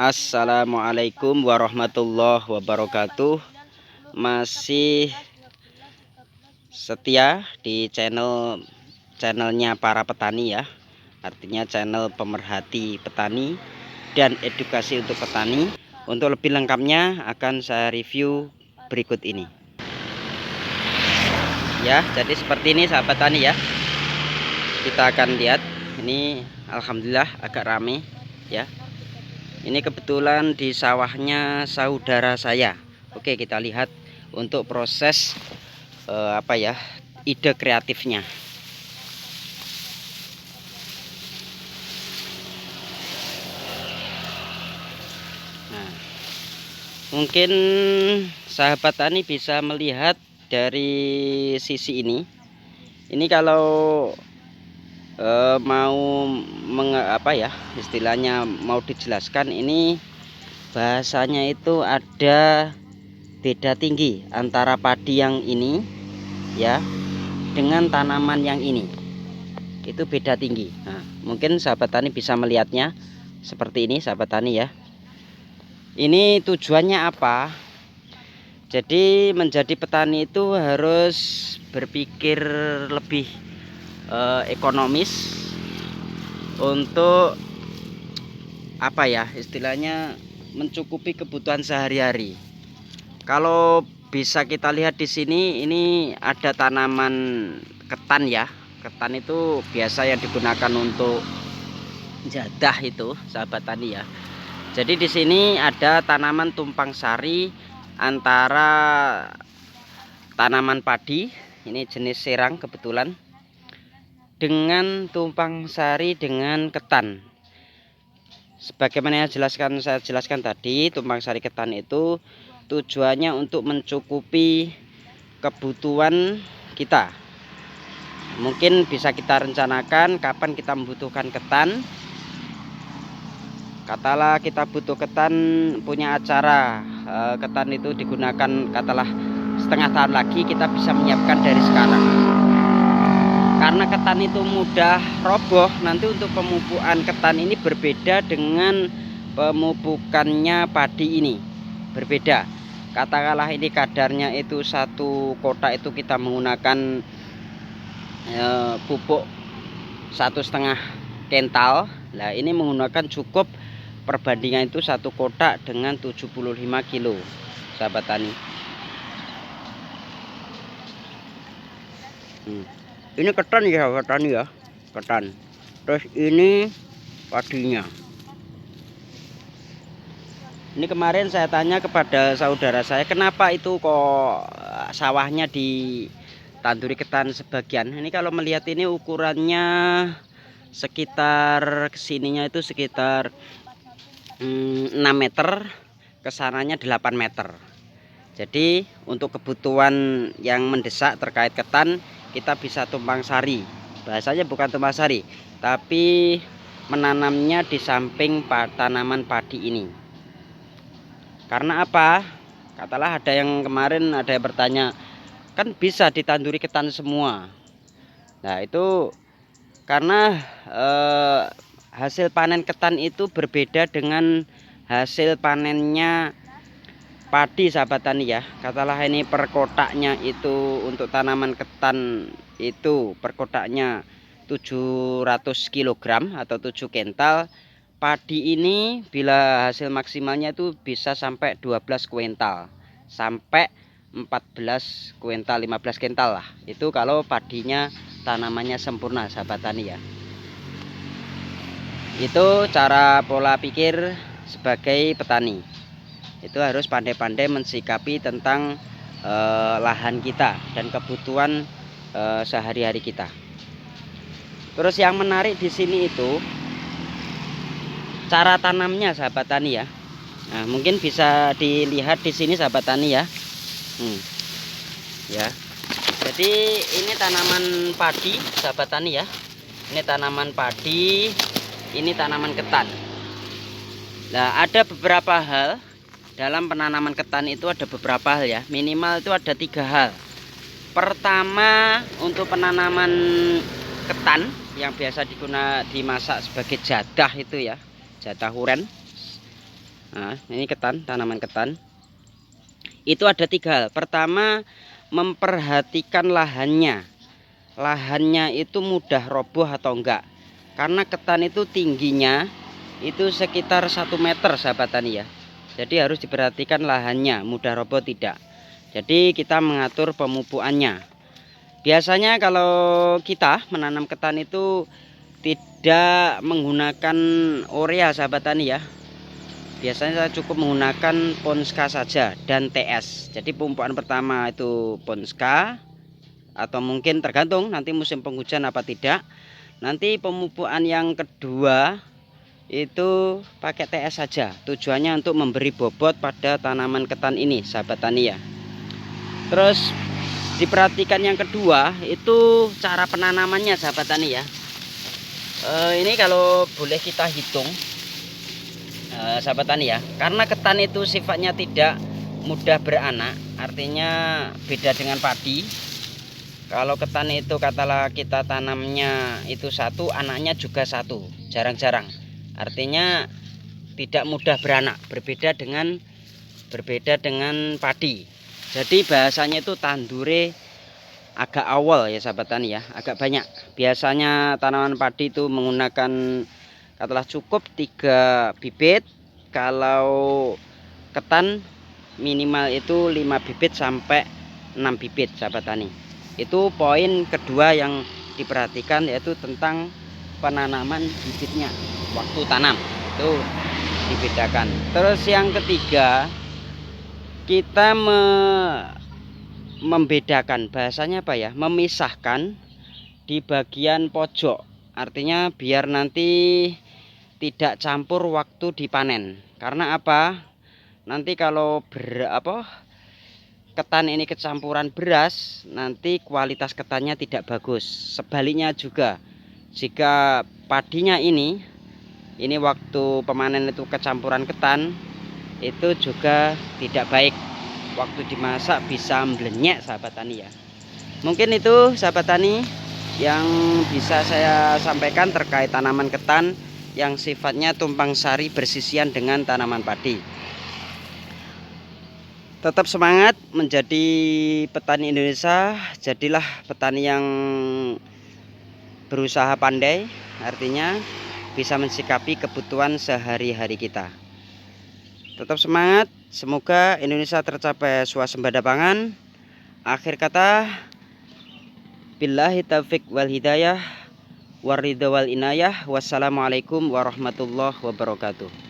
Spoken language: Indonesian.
Assalamualaikum warahmatullahi wabarakatuh. Masih setia di channelnya para petani ya. Artinya channel pemerhati petani dan edukasi untuk petani. Untuk lebih lengkapnya akan saya review berikut ini. Ya, jadi seperti ini sahabat tani ya. Kita akan lihat ini, alhamdulillah agak rame ya. Ini kebetulan di sawahnya saudara saya. Oke, kita lihat untuk proses ide kreatifnya. Nah, mungkin sahabat tani bisa melihat dari sisi ini. Ini kalau mau istilahnya mau dijelaskan, ini bahasanya itu ada beda tinggi antara padi yang ini ya dengan tanaman yang ini, itu beda tinggi. Nah, mungkin sahabat tani bisa melihatnya seperti ini sahabat tani ya. Ini tujuannya apa? Jadi menjadi petani itu harus berpikir lebih ekonomis untuk istilahnya mencukupi kebutuhan sehari-hari. Kalau bisa kita lihat di sini, ini ada tanaman ketan ya. Ketan itu biasa yang digunakan untuk jadah itu sahabat tani ya. Jadi di sini ada tanaman tumpang sari antara tanaman padi, ini jenis serang kebetulan, dengan tumpang sari dengan ketan. Sebagaimana saya jelaskan tadi, tumpang sari ketan itu tujuannya untuk mencukupi kebutuhan kita. Mungkin bisa kita rencanakan kapan kita membutuhkan ketan. Katalah kita butuh ketan, punya acara ketan itu digunakan katalah setengah tahun lagi, kita bisa menyiapkan dari sekarang. Karena ketan itu mudah roboh, nanti untuk pemupukan ketan ini berbeda dengan pemupukannya padi ini. Berbeda. Katakanlah ini kadarnya itu satu kotak itu kita menggunakan pupuk 1,5 kental. Nah, ini menggunakan cukup perbandingan itu satu kotak dengan 75 kilo sahabat tani. Ini ketan ya sahabat tani ya, ketan. Terus ini padinya. Ini kemarin saya tanya kepada saudara saya, kenapa itu kok sawahnya ditanduri ketan sebagian. Ini kalau melihat ini ukurannya sekitar kesininya itu sekitar 6 meter, kesananya 8 meter. Jadi untuk kebutuhan yang mendesak terkait ketan, kita bisa tumpang sari. Bahasanya bukan tumpang sari, tapi menanamnya di samping tanaman padi ini. Karena apa? Katalah ada yang kemarin ada yang bertanya, kan bisa ditanduri ketan semua. Nah, itu karena hasil panen ketan itu berbeda dengan hasil panennya padi sahabat tani ya. Katalah ini per kotaknya itu untuk tanaman ketan itu per kotaknya 700 kg atau 7 kental. Padi ini bila hasil maksimalnya itu bisa sampai 12 kuintal sampai 14 kuintal, 15 kental lah. Itu kalau padinya tanamannya sempurna sahabat tani ya. Itu cara pola pikir sebagai petani. Itu harus pandai-pandai mensikapi tentang lahan kita dan kebutuhan sehari-hari kita. Terus yang menarik di sini itu cara tanamnya sahabat tani ya. Nah, mungkin bisa dilihat di sini sahabat tani ya. Ya. Jadi ini tanaman padi sahabat tani ya. Ini tanaman padi, ini tanaman ketan. Nah, ada beberapa hal dalam penanaman ketan itu, ada beberapa hal ya. Minimal itu ada 3 hal. Pertama, untuk penanaman ketan yang biasa dimasak sebagai jadah itu ya, jatah huren. Nah, ini ketan, tanaman ketan. Itu ada 3 hal. Pertama, memperhatikan lahannya. Lahannya itu mudah roboh atau enggak. Karena ketan itu tingginya itu sekitar 1 meter sahabat tani ya. Jadi harus diperhatikan lahannya, mudah roboh tidak. Jadi kita mengatur pemupukannya. Biasanya kalau kita menanam ketan itu tidak menggunakan urea sahabat tani ya. Biasanya saya cukup menggunakan Ponska saja dan TS. Jadi pemupukan pertama itu Ponska, atau mungkin tergantung nanti musim penghujan apa tidak. Nanti pemupukan yang kedua itu pakai TS saja. Tujuannya untuk memberi bobot pada tanaman ketan ini sahabat tani ya. Terus diperhatikan yang kedua itu cara penanamannya sahabat tani ya. Ini kalau boleh kita hitung sahabat tani ya, karena ketan itu sifatnya tidak mudah beranak, artinya beda dengan padi. Kalau ketan itu katalah kita tanamnya itu 1, anaknya juga 1, jarang-jarang, artinya tidak mudah beranak, berbeda dengan padi. Jadi bahasanya itu tandure agak awal ya sahabat tani ya, agak banyak. Biasanya tanaman padi itu menggunakan katalah cukup 3 bibit. Kalau ketan minimal itu 5 bibit sampai 6 bibit sahabat tani. Itu poin kedua yang diperhatikan, yaitu tentang penanaman bibitnya, waktu tanam itu dibedakan. Terus yang ketiga, kita membedakan, bahasanya apa ya, memisahkan di bagian pojok, artinya biar nanti tidak campur waktu dipanen. Karena apa? Nanti kalau ketan ini kecampuran beras, nanti kualitas ketannya tidak bagus. Sebaliknya juga, jika padinya ini waktu pemanen itu kecampuran ketan, itu juga tidak baik. Waktu dimasak bisa mblenyek sahabat tani ya. Mungkin itu sahabat tani yang bisa saya sampaikan terkait tanaman ketan yang sifatnya tumpang sari bersisian dengan tanaman padi. Tetap semangat menjadi petani Indonesia, jadilah petani yang berusaha pandai, artinya bisa mensikapi kebutuhan sehari-hari kita. Tetap semangat, semoga Indonesia tercapai swasembada pangan. Akhir kata, billahi taufiq wal hidayah, waridho wal inayah. Wassalamualaikum warahmatullahi wabarakatuh.